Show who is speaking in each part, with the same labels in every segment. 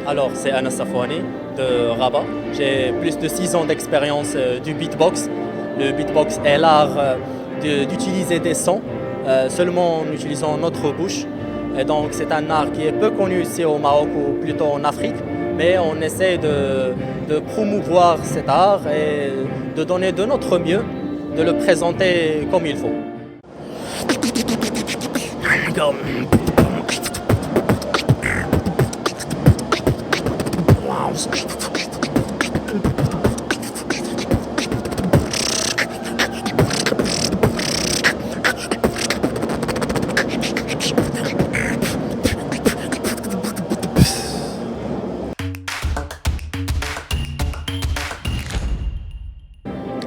Speaker 1: Alors, c'est Anas Safouani de Rabat. J'ai plus de 6 ans d'expérience du beatbox. Le beatbox est l'art d'utiliser des sons seulement en utilisant notre bouche. Et donc, c'est un art qui est peu connu ici au Maroc ou plutôt en Afrique. Mais on essaie de promouvoir cet art et de donner de notre mieux, de le présenter comme il faut.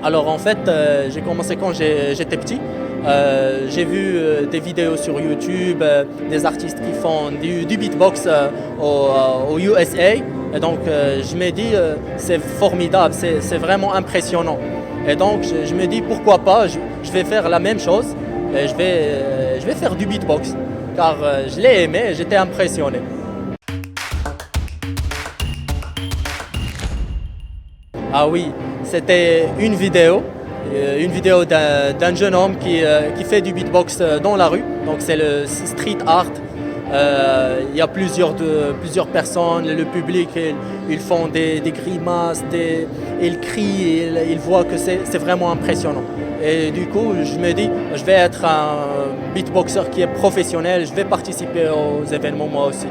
Speaker 1: Alors en fait, j'ai commencé quand j'étais petit. J'ai vu des vidéos sur YouTube, des artistes qui font du beatbox au USA. Et donc je me dis, c'est formidable, c'est vraiment impressionnant. Et donc je me dis, pourquoi pas, je vais faire la même chose. Et je vais faire du beatbox, car je l'ai aimé et j'étais impressionné. Ah oui, c'était une vidéo d'un jeune homme qui fait du beatbox dans la rue. Donc c'est le street art. Il y a plusieurs personnes, le public, ils font des grimaces, ils crient, ils voient que c'est vraiment impressionnant. Et du coup, je me dis, je vais être un beatboxer qui est professionnel, je vais participer aux événements moi aussi.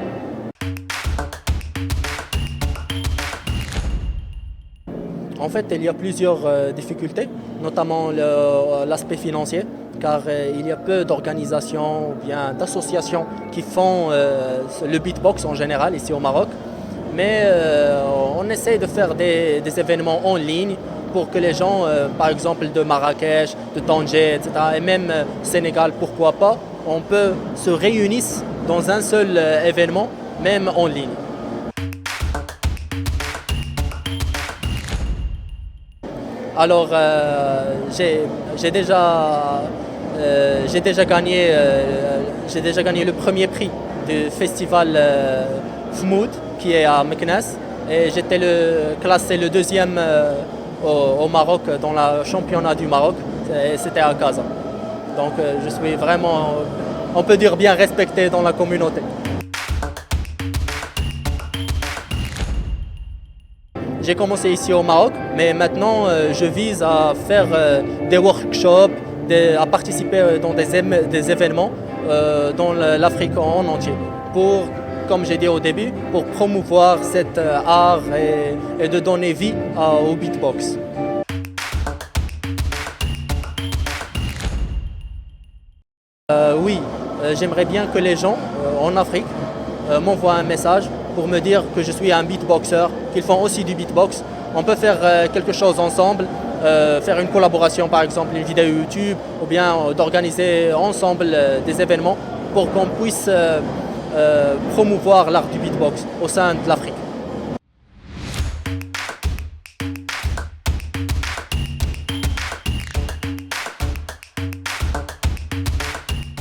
Speaker 1: En fait, il y a plusieurs difficultés, notamment l'aspect financier, car il y a peu d'organisations ou bien d'associations qui font le beatbox en général ici au Maroc. Mais on essaie de faire des événements en ligne pour que les gens, par exemple de Marrakech, de Tanger, etc., et même Sénégal, pourquoi pas, on peut se réunir dans un seul événement, même en ligne. Alors, j'ai déjà gagné le premier prix du festival Fmoud qui est à Meknès et j'étais classé le deuxième au Maroc dans le championnat du Maroc et c'était à Casa. Donc, je suis vraiment, on peut dire, bien respecté dans la communauté. J'ai commencé ici au Maroc, mais maintenant je vise à faire des workshops, à participer dans des événements dans l'Afrique en entier, comme j'ai dit au début, pour promouvoir cet art et de donner vie au beatbox. Oui, j'aimerais bien que les gens en Afrique m'envoient un message pour me dire que je suis un beatboxer, qu'ils font aussi du beatbox. On peut faire quelque chose ensemble, faire une collaboration, par exemple une vidéo YouTube, ou bien d'organiser ensemble des événements pour qu'on puisse promouvoir l'art du beatbox au sein de l'Afrique.